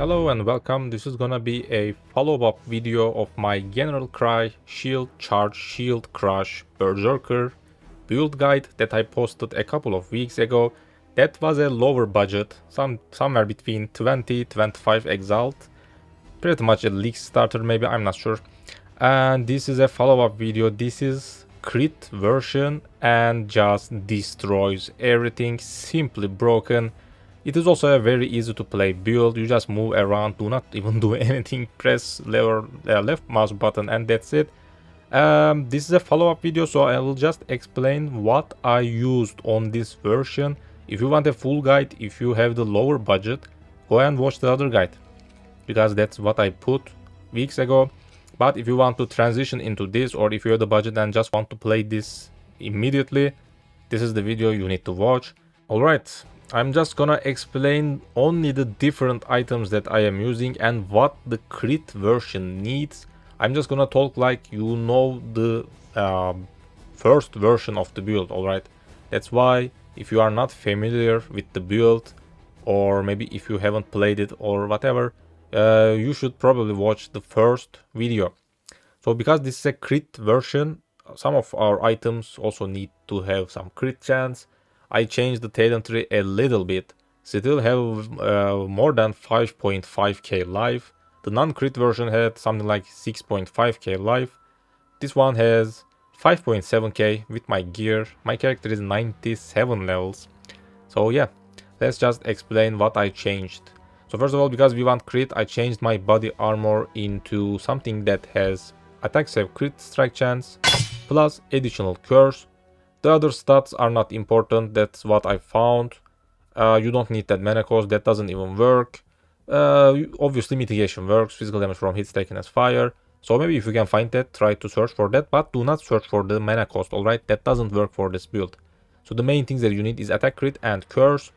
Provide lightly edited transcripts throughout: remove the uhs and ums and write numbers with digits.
Hello and welcome. This is gonna be a follow-up video of my General Cry Shield Charge Shield Crush Berserker build guide that I posted a couple of weeks ago. That was a lower budget, somewhere between 20-25 Exiled. Pretty much a league starter maybe, I'm not sure. And this is a follow-up video. This is crit version and just destroys everything, simply broken. It is also a very easy to play build. You just move around, do not even do anything, press left mouse button and that's it. This is a follow-up video, so I will just explain what I used on this version. If you want a full guide, if you have the lower budget, go and watch the other guide, because that's what I put weeks ago. But if you want to transition into this, or if you have the budget and just want to play this immediately, this is the video you need to watch. Alright, I'm just gonna explain only the different items that I am using and what the crit version needs. I'm just gonna talk like you know the first version of the build, alright? That's why if you are not familiar with the build, or maybe if you haven't played it or whatever, you should probably watch the first video. So because this is a crit version, some of our items also need to have some crit chance. I changed the talent tree a little bit. Still have more than 5.5k life. The non-crit version had something like 6.5k life. This one has 5.7k with my gear. My character is 97 levels. So yeah, let's just explain what I changed. So first of all, because we want crit, I changed my body armor into something that has attack save crit strike chance plus additional curse. The other stats are not important, that's what I found. You don't need that mana cost, that doesn't even work. Obviously mitigation works, physical damage from hits taken as fire. So maybe if you can find that, try to search for that, but do not search for the mana cost, alright? That doesn't work for this build. So the main things that you need is attack crit and curse.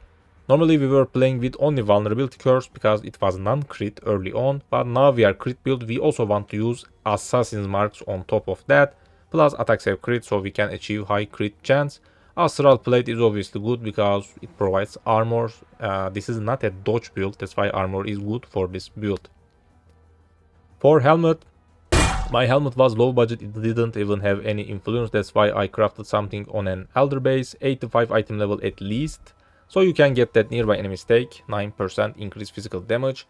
Normally we were playing with only vulnerability curse because it was non-crit early on, but now we are crit build. We also want to use assassin's marks on top of that, plus attack save crit, so we can achieve high crit chance. Astral plate is obviously good because it provides armor. This is not a dodge build, that's why armor is good for this build. For helmet, my helmet was low budget, it didn't even have any influence, that's why I crafted something on an elder base, 85 item level at least. So you can get that nearby enemy stake, 9% increased physical damage.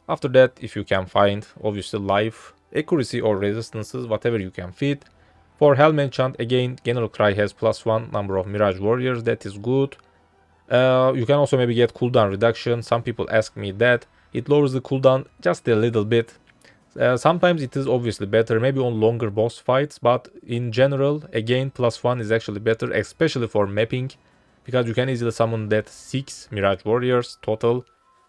After that, if you can find, obviously life, accuracy or resistances, whatever you can fit. For helmet enchant, again, General Cry has +1 number of Mirage Warriors, that is good. You can also maybe get cooldown reduction, some people ask me that. It lowers the cooldown just a little bit. Sometimes it is obviously better, maybe on longer boss fights, but in general, again, +1 is actually better, especially for mapping, because you can easily summon that 6 Mirage Warriors total.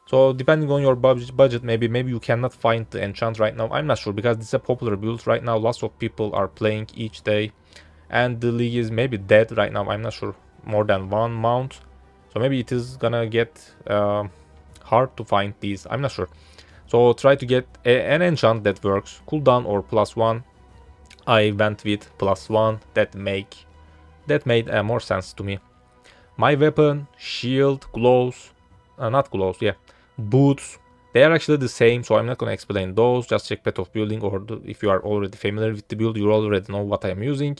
So depending on your budget, maybe you cannot find the enchant right now. I'm not sure, because this is a popular build right now. Lots of people are playing each day, and the league is maybe dead right now. I'm not sure, more than one mount. So maybe it is gonna get hard to find these. I'm not sure. So try to get an enchant that works, cooldown or +1. I went with +1. That made more sense to me. My weapon, shield, gloves, not gloves, yeah, boots, they are actually the same, so I'm not gonna explain those. Just check Path of Building, or if you are already familiar with the build, you already know what I am using.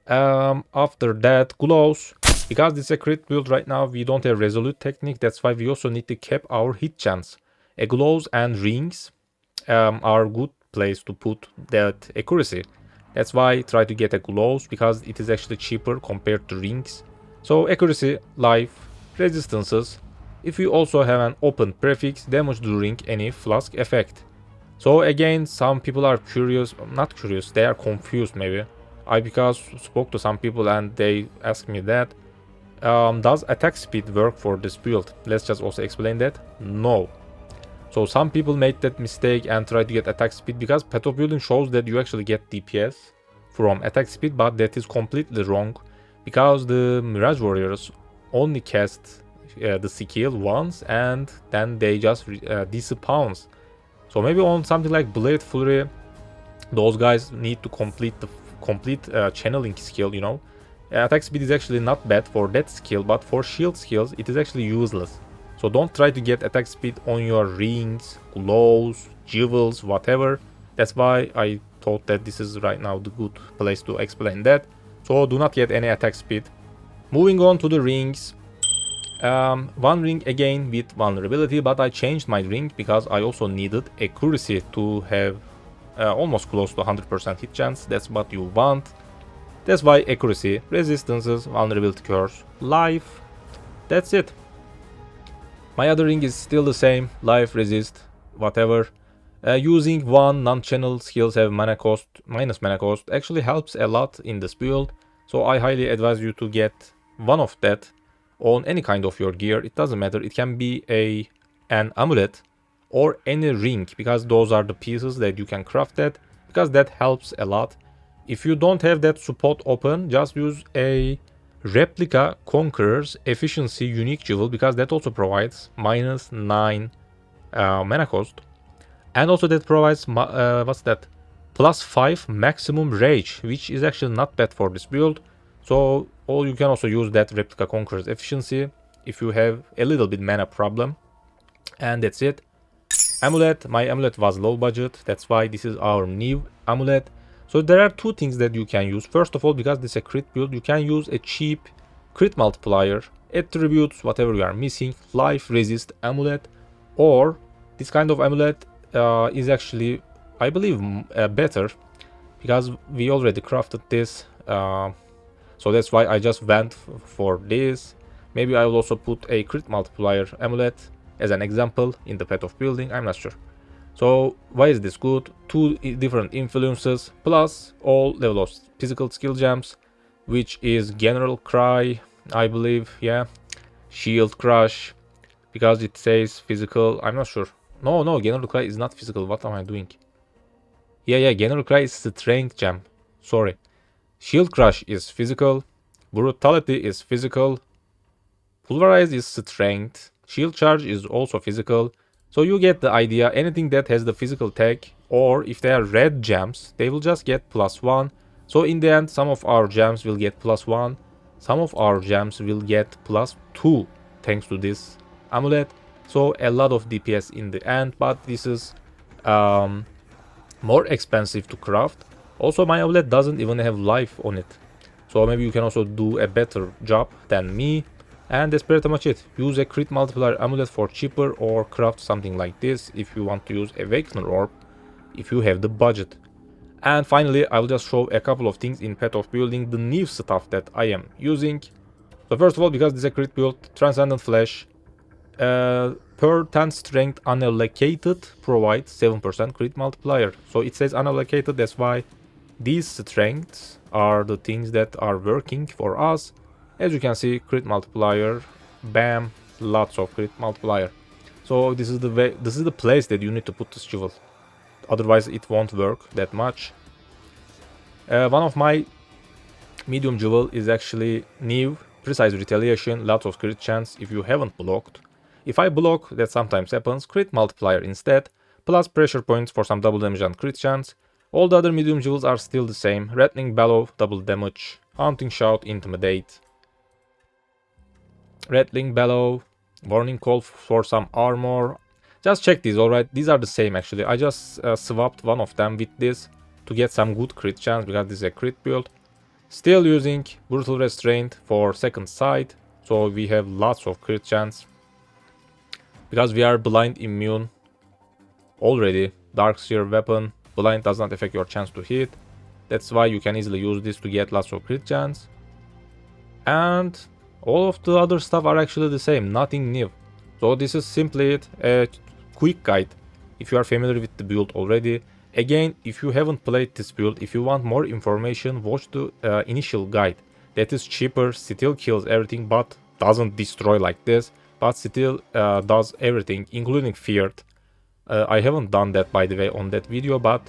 After that, gloves, because this is a crit build right now, we don't have resolute technique, that's why we also need to cap our hit chance. Gloves and rings are good place to put that accuracy. That's why try to get a gloves, because it is actually cheaper compared to rings. So accuracy, life, resistances. If you also have an open prefix, damage during any flask effect. So again, some people are curious, not curious, they are confused maybe. I because spoke to some people and they asked me that. Does attack speed work for this build? Let's just also explain that. No. So some people made that mistake and try to get attack speed, because Path of Building shows that you actually get DPS from attack speed, but that is completely wrong. Because the Mirage Warriors only cast the skill once and then they just disappounds. So maybe on something like Blade Fury, those guys need to complete the channeling skill, you know. Attack speed is actually not bad for that skill, but for shield skills it is actually useless. So don't try to get attack speed on your rings, glows, jewels, whatever. That's why I thought that this is right now the good place to explain that. So do not get any attack speed. Moving on to the rings. One ring again with vulnerability, but I changed my ring because I also needed accuracy to have almost close to 100% hit chance. That's what you want. That's why accuracy, resistances, vulnerability curse, life. That's it. My other ring is still the same, life, resist, whatever. Using one non-channel skills have mana cost, minus mana cost, actually helps a lot in this build. So I highly advise you to get one of that on any kind of your gear. It doesn't matter, it can be an amulet or any ring, because those are the pieces that you can craft that, because that helps a lot. If you don't have that support open, just use a replica Conquerors efficiency unique jewel, because that also provides minus 9 mana cost, and also that provides what's that, plus 5 maximum rage, which is actually not bad for this build. So you can also use that replica Conquerors efficiency if you have a little bit mana problem. And that's it. Amulet, my amulet was low budget, that's why this is our new amulet. So there are two things that you can use. First of all, because this is a crit build, you can use a cheap crit multiplier, attributes, whatever you are missing, life, resist, amulet, or this kind of amulet is actually, I believe, better, because we already crafted this. So that's why I just went for this. Maybe I will also put a crit multiplier amulet as an example in the path of building, I'm not sure. So why is this good? Two different influences plus all level of physical skill gems, which is General Cry, I believe, yeah. Shield Crush, because it says physical, I'm not sure. No, General Cry is not physical, what am I doing? Yeah, General Cry is strength gem, sorry. Shield Crush is physical, Brutality is physical, Pulverize is strength, Shield Charge is also physical. So you get the idea, anything that has the physical tag, or if they are red gems, they will just get +1. So in the end, some of our gems will get +1, some of our gems will get +2 thanks to this amulet. So a lot of DPS in the end, but this is more expensive to craft. Also, my amulet doesn't even have life on it. So maybe you can also do a better job than me. And that's pretty much it. Use a crit multiplier amulet for cheaper, or craft something like this if you want to use Awakener orb, if you have the budget. And finally, I will just show a couple of things in path of building, the new stuff that I am using. So first of all, because this is a crit build, Transcendent Flash, per 10 strength unallocated provides 7% crit multiplier. So it says unallocated, that's why these strengths are the things that are working for us. As you can see, crit multiplier, bam, lots of crit multiplier. So this is the way, this is the place that you need to put this jewel. Otherwise it won't work that much. One of my medium jewel is actually new, precise retaliation, lots of crit chance if you haven't blocked. If I block, that sometimes happens, crit multiplier instead, plus pressure points for some double damage and crit chance. All the other medium jewels are still the same, rattling bellow, double damage, haunting shout, intimidate. Rattling bellow, warning call for some armor. Just check these, alright? These are the same actually. I just swapped one of them with this to get some good crit chance, because this is a crit build. Still using brutal restraint for second sight, so we have lots of crit chance. Because we are blind immune already. Darkseer weapon, blind does not affect your chance to hit. That's why you can easily use this to get lots of crit chance. And all of the other stuff are actually the same, nothing new. So this is simply it, a quick guide if you are familiar with the build already. Again, if you haven't played this build, if you want more information, watch the initial guide. That is cheaper, still kills everything, but doesn't destroy like this, but still does everything, including feared. I haven't done that, by the way, on that video, but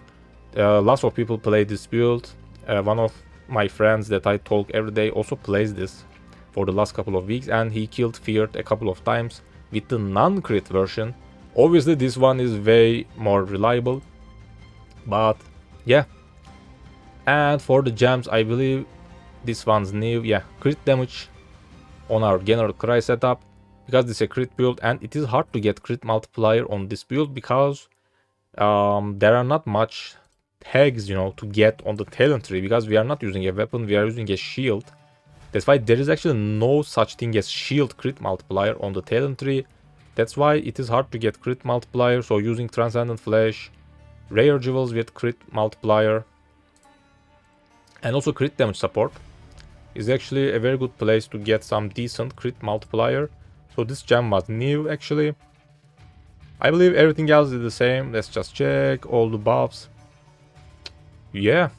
lots of people play this build. One of my friends that I talk every day also plays this for the last couple of weeks, and he killed feared a couple of times with the non-crit version. Obviously this one is way more reliable, but yeah. And for the gems, I believe this one's new, yeah, crit damage on our General Cry setup, because this is a crit build, and it is hard to get crit multiplier on this build because there are not much tags, you know, to get on the talent tree, because we are not using a weapon, we are using a shield. That's why there is actually no such thing as shield crit multiplier on the talent tree. That's why it is hard to get crit multiplier. So using Transcendent Flash, rare jewels with crit multiplier, and also crit damage support is actually a very good place to get some decent crit multiplier. So this gem was new actually. I believe everything else is the same. Let's just check all the buffs. Yeah,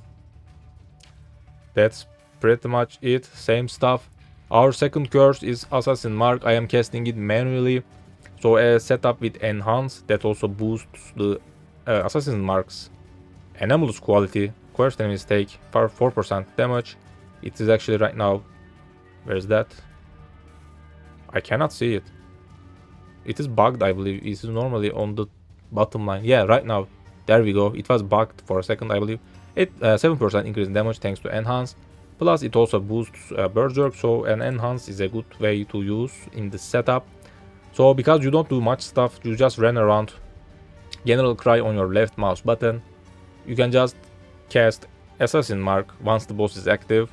that's pretty much it. Same stuff. Our second curse is Assassin Mark. I am casting it manually. So a setup with Enhance that also boosts the Assassin Mark's anomalous quality. Cursed enemies take 4% damage. It is actually right now. Where's that? I cannot see it. It is bugged, I believe. It is normally on the bottom line. Yeah, right now. There we go. It was bugged for a second, I believe. It 7% increase in damage thanks to Enhance. Plus, it also boosts Berserker. So an Enhance is a good way to use in the setup. So because you don't do much stuff, you just run around, General Cry on your left mouse button. You can just cast Assassin Mark once the boss is active.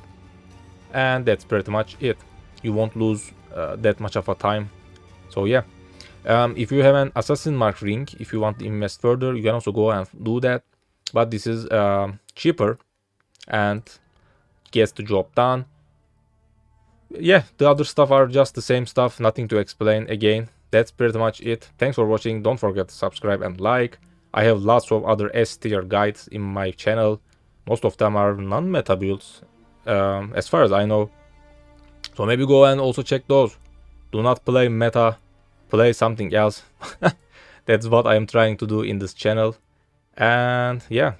And that's pretty much it. You won't lose that much of a time. So yeah. If you have an Assassin Mark ring, if you want to invest further, you can also go and do that. But this is cheaper and gets the job done. Yeah, the other stuff are just the same stuff, nothing to explain again. That's pretty much it. Thanks for watching. Don't forget to subscribe and like. I have lots of other S tier guides in my channel. Most of them are non-meta builds, as far as I know. So maybe go and also check those. Do not play meta, play something else. That's what I am trying to do in this channel. And yeah,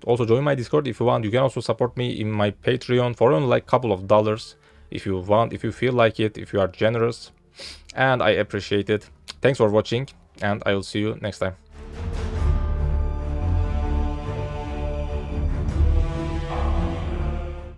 also join my Discord if you want. You can also support me in my Patreon for only like a couple of dollars if you want, if you feel like it, if you are generous. And I appreciate it. Thanks for watching, and I will see you next time.